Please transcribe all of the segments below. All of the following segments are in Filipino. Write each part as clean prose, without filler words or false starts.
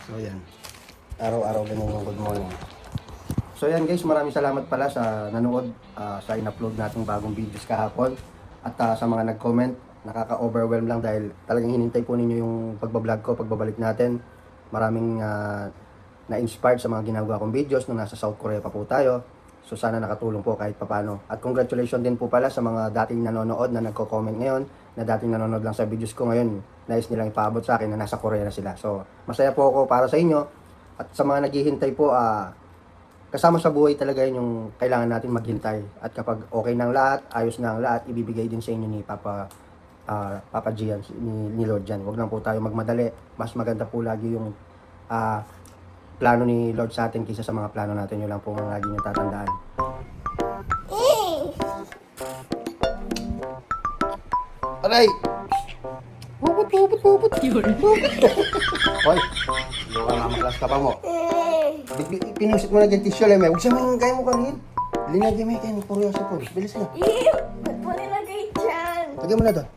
So yan, araw-araw ganyan yung good morning. So yan guys, maraming salamat pala sa nanood sa in-upload nating bagong videos kahapon. At sa mga nag-comment, nakaka-overwhelm lang dahil talagang hinintay po ninyo yung pagbablog ko, pagbabalik natin. Maraming na-inspired sa mga ginagawa kong videos nung nasa South Korea pa po tayo. So sana nakatulong po kahit papano. At congratulations din po pala sa mga dating nanonood na nagko-comment ngayon, na dating nanonood lang sa videos ko ngayon, nais nilang ipaabot sa akin na nasa Korea na sila. So masaya po ako para sa inyo. At sa mga naghihintay po, kasama sa buhay talaga yun yung kailangan natin maghintay. At kapag okay ng lahat, ayos na ang lahat, ibibigay din sa inyo ni Papa Gian, ni Lord Jan. Huwag lang po tayo magmadali. Mas maganda po lagi yung plano ni Lord sa atin kaysa sa mga plano natin. Yun lang po ang lagi nyo tatandaan. Aray! Bubot! Hoy! Hindi ka mamaklas ka pa mo. Pinusit mo na dyan tissue lang, may. Huwag siya may kaya mo kanil. Linagay mo kayo, kuryoso po. Bilis na. Ba't mo nilagay dyan? Lagay mo na doon.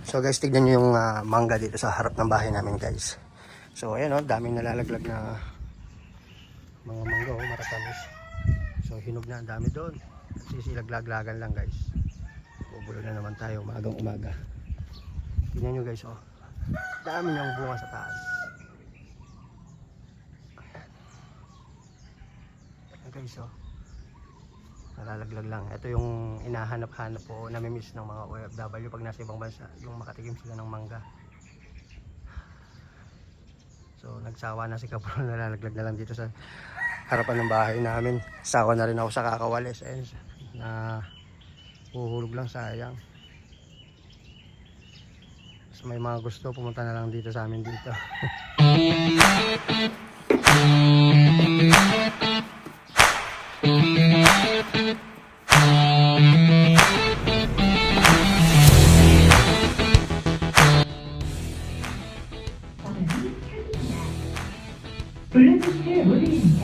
So guys, tignan nyo yung mangga dito sa harap ng bahay namin guys. So ayan o, daming nalalaglag na mga mangga o, maratamis. So hinog na, ang dami doon. Sisilaglag-lagan lang guys. Bubulo na naman tayo umagang umaga. Tignan nyo guys o, dami niyang bunga sa taas. Ayan guys o, nalalaglag lang. Ito yung inahanap-hanap po, namimiss ng mga OFW pag nasa ibang bansa, yung makatikim sila ng mangga. So nagsawa na si Kapro, nalalaglag na lang dito sa harapan ng bahay namin. Sawa na rin ako sa kakawalis. Ayun, na huhulog lang, sayang. So may mga gusto, pumunta na lang dito sa amin dito. 블루투스 모드입니다.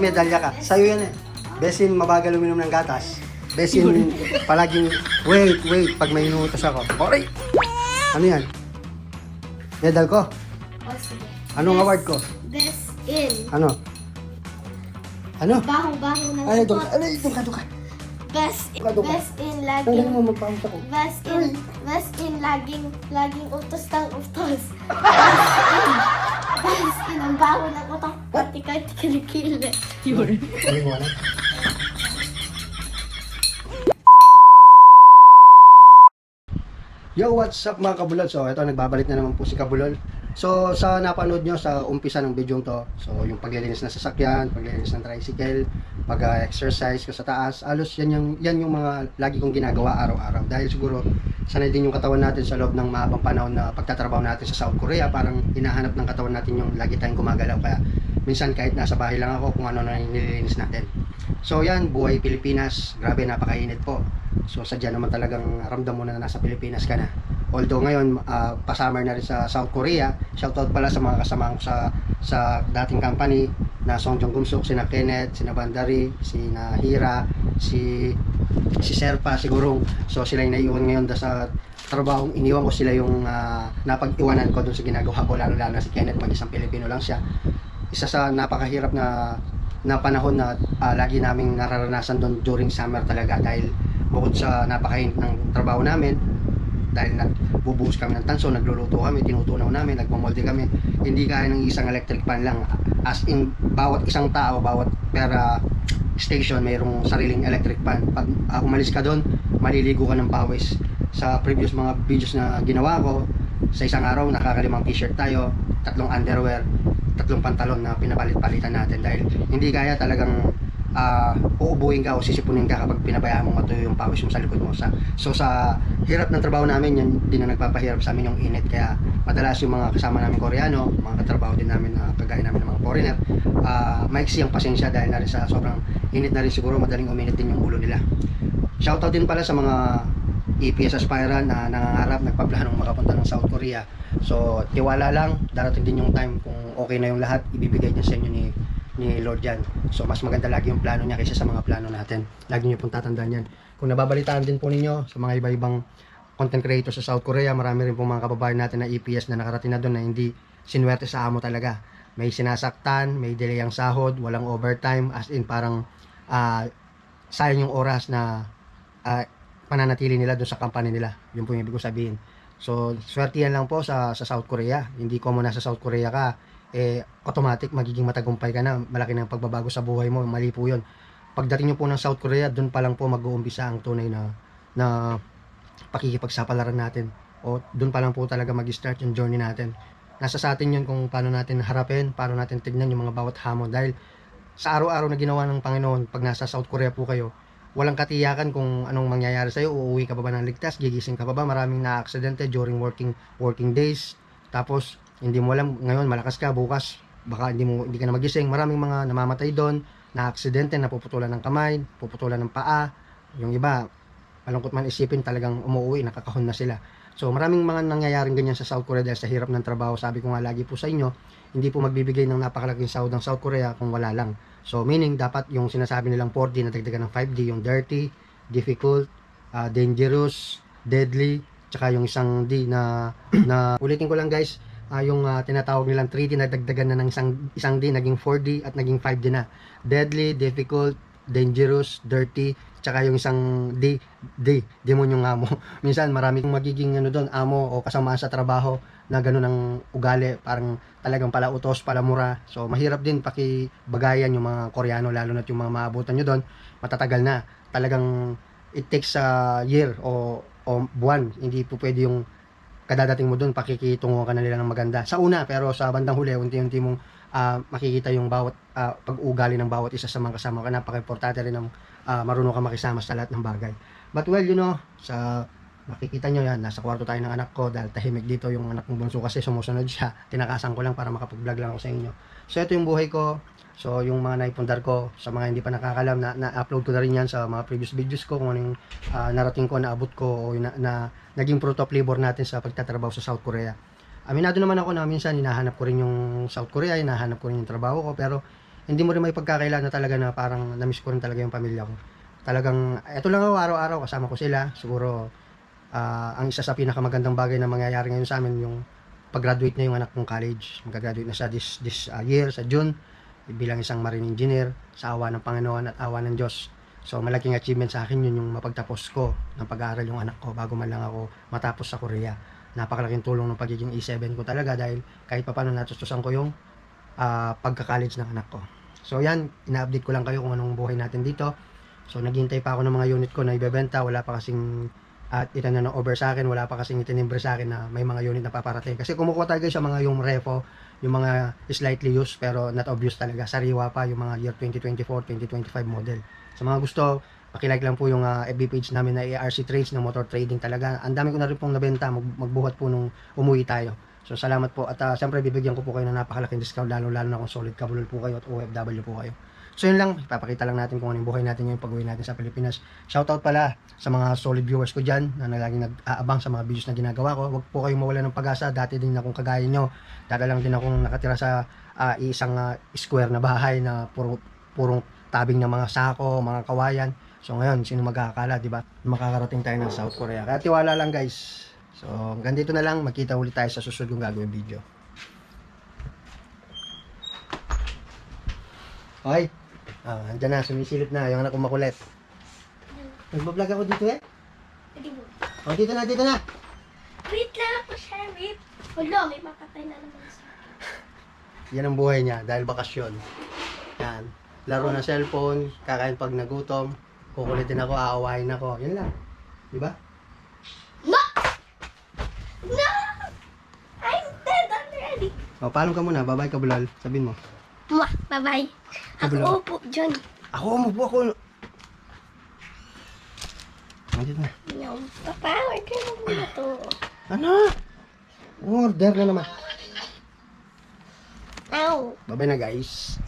Medalya ka. Sa'yo yan eh. Besin mabagal uminom ng gatas. Besin palaging wait pag may inuutos ako. Oray! Ano yan? Medal ko? O sige. Anong award ko? Best in. Ano? Ano? Bahong-bahong ng Ay, support. doon ka. Best in Tanggalin laging mo, magpahos ako. best in laging utos ng utos. Best in ang baho ng utak pati kahit kilikili. Maliwanag. Yo, what's up mga kabulol? So, ito, nagbabalik na naman po si Kabulol. So, sa napanood nyo sa umpisa ng video to, so, yung paglilinis ng sasakyan, paglilinis ng tricycle, pag-exercise ko sa taas, alos yan yung mga lagi kong ginagawa araw-araw. Dahil siguro, sanay din yung katawan natin sa loob ng mahabang panahon na pagtatrabaho natin sa South Korea, parang hinahanap ng katawan natin yung lagi tayong gumagalaw. Kaya, minsan kahit nasa bahay lang ako, kung ano na yung nililinis natin. So, yan, buhay Pilipinas. Grabe, napakainit po. So sadya naman talagang ramdam mo na nasa Pilipinas ka na. Although ngayon pa-summer na rin sa South Korea. Shoutout pala sa mga kasama ko sa dating company na Songjong Gumsuk, sina Kenneth, sina Bandari, sina Hira, si Serpa siguro. So sila yung naiwan ngayon sa trabaho. Iniwan ko sila yung napag-iwanan ko dun sa ginagawa ko, lalo na si Kenneth, mag-isang Pilipino lang siya. Isa sa napakahirap na panahon na lagi naming nararanasan doon during summer talaga, dahil bukod sa napakainit ng trabaho namin, dahil nagbubuhos kami ng tanso, nagluluto kami, tinutunaw namin, nagmamolde kami, hindi kaya ng isang electric pan lang. As in, bawat isang tao, bawat per station, mayroong sariling electric pan. Pag umalis ka doon, maliligo ka ng pawis. Sa previous mga videos na ginawa ko, sa isang araw, nakakalimang t-shirt tayo, 3 underwear, 3 pantalon na pinapalit-palitan natin, dahil hindi kaya talagang uubuhin ka o sisipunin ka kapag pinabayaan mo matuyo yung pawis mo sa likod mo. So sa hirap ng trabaho namin, yan din ang nagpapahirap sa amin, yung init. Kaya madalas yung mga kasama namin Koreano, mga katrabaho din namin na kagaya namin ng mga foreigner, maiksi ang pasensya dahil na rin sa sobrang init na rin, siguro madaling uminit din yung ulo nila. Shoutout din pala sa mga EPS aspirant na nangangarap, nagpaplanong makapunta ng South Korea. So tiwala lang, darating din yung time kung okay na yung lahat, ibibigay din sa inyo ni Lord yan. So mas maganda lagi yung plano niya kaysa sa mga plano natin. Lagi niyo pong tatandaan yan. Kung nababalitaan din po ninyo sa mga iba-ibang content creators sa South Korea, marami rin po mga kababayan natin na EPS na nakarating na doon na hindi sinwerte sa amo talaga. May sinasaktan, may delay ang sahod, walang overtime, as in parang sayang yung oras na pananatili nila doon sa company nila. Yun po yung ibig ko sabihin. So swerte yan lang po sa South Korea. Hindi ko mo nasa South Korea ka, automatic magiging matagumpay ka na, malaki na ang pagbabago sa buhay mo. Mali po yun. Pagdating nyo po ng South Korea, doon pa lang po mag-uumpisa ang tunay na pakikipagsapalaran natin, o doon pa lang po talaga mag-start yung journey natin. Nasa sa atin yun kung paano natin harapin, paano natin tignan yung mga bawat hamon, dahil sa araw-araw na ginawa ng Panginoon, pag nasa South Korea po kayo, walang katiyakan kung anong mangyayari sa'yo. Uuwi ka pa ba ng ligtas, gigising ka pa ba, maraming na-aksidente during working days, tapos hindi mo alam, ngayon malakas ka, bukas baka hindi ka na magising. Maraming mga namamatay doon, na aksidente, napuputulan ng kamay, puputulan ng paa. Yung iba, malungkot man isipin, talagang umuwi, nakakahon na sila. So maraming mga nangyayaring ganyan sa South Korea dahil sa hirap ng trabaho. Sabi ko nga lagi po sa inyo, hindi po magbibigay ng napakalaking sahod ng South Korea kung wala lang. So meaning, dapat yung sinasabi nilang 4D na dagdagan ng 5D, yung dirty, difficult, dangerous, deadly, tsaka yung isang D na ulitin ko lang guys, yung tinatawag nilang 3D na dagdagan na ng isang D, naging 4D at naging 5D na. Deadly, difficult, dangerous, dirty, tsaka yung isang D, demonyong amo. Minsan marami kong magiging doon, amo o kasamaan sa trabaho na gano'n ang ugali, parang talagang palautos, palamura. So mahirap din pakibagayan yung mga Koreano, lalo na yung mga maabutan nyo doon, matatagal na. Talagang it takes a year o buwan, hindi po pwede yung kadadating mo doon, pakikitungo ka na nila ng maganda sa una, pero sa bandang huli, unti-unti mong makikita yung bawat pag-ugali ng bawat isa sa mga kasama ka. Napaka-importante rin ng marunong ka makisama sa lahat ng bagay. But well, sa makikita nyo yan, nasa kwarto tayo ng anak ko, dahil tahimik dito yung anak kong bunso kasi sumusunod siya. Tinakasan ko lang para makapag-vlog lang ako sa inyo. So ito yung buhay ko. So yung mga naipundar ko, sa mga hindi pa nakakalam, na-upload ko na rin yan sa mga previous videos ko, kung anong narating ko, naabot ko, o na naging fruit of labor natin sa pagtatrabaho sa South Korea. Aminado naman ako na minsan hinahanap ko rin yung South Korea, hinahanap ko rin yung trabaho ko, pero hindi mo rin may pagkakailan na talaga na parang namiss ko rin talaga yung pamilya ko. Talagang, eto lang ako araw-araw, kasama ko sila. Siguro, ang isa sa pinakamagandang bagay na mangyayari ngayon sa amin, yung pag-graduate na yung anak kong college. Mag-graduate na siya this year, sa June, bilang isang marine engineer, sa awa ng Panginoon at awa ng Diyos. So malaking achievement sa akin yun, yung mapagtapos ko ng pag-aaral yung anak ko bago man lang ako matapos sa Korea. Napakalaking tulong ng pagiging E7 ko talaga dahil kahit pa paano natustusan ko yung pagka-college ng anak ko. So yan, ina-update ko lang kayo kung anong buhay natin dito. So naghihintay pa ako ng mga unit ko na ibebenta, wala pa kasing itanan ng over sa akin, wala pa kasing itinimbre sa akin na may mga unit na paparating. Kasi kumukuha tayo guys sa mga yung repo, yung mga slightly used pero not obvious talaga, sariwa pa yung mga year 2024, 2025 model. Sa mga gusto, pakilike lang po yung FB page namin na ARC Trades ng motor trading talaga. Ang dami ko na rin pong nabenta, magbuhat po nung umuwi tayo. So salamat po at siyempre bibigyan ko po kayo ng napakalaking discount lalo na kung solid kabulol po kayo at OFW po kayo. So yun lang, ipapakita lang natin kung anong buhay natin ngayon pag-uwi natin sa Pilipinas. Shoutout pala sa mga solid viewers ko dyan na laging nag-aabang sa mga videos na ginagawa ko. Huwag po kayong mawala ng pag-asa, dati din akong kagaya nyo. Dati lang din akong nakatira sa isang square na bahay na purong tabing ng mga sako, mga kawayan. So ngayon, sino magkakala, di ba? Makakarating tayo ng South Korea. Kaya tiwala lang guys. So hanggang dito na lang, magkita ulit tayo sa susunod kong gagawin video. Hoy! Andyan na, sumisilip na, yung anak ko makulit. Nagbablog ako dito eh. Dito na. Wait lang ako, Sheriff. Wala, may makatay na naman sa Yan ang buhay niya, dahil bakasyon. Yan. Laro na cellphone, kakain pag nagutom, kukulitin ako, aawahin ako. Yan lang. Di ba? No! No! I'm dead already. Paalam ka muna, babay ka bulal. Sabihin mo. Mwah, bye-bye. Ako upo, John. Ako, umupo ako. Nandito na. No, papa, order mo muna to. Ano? Order na naman. Ow. Babay na guys.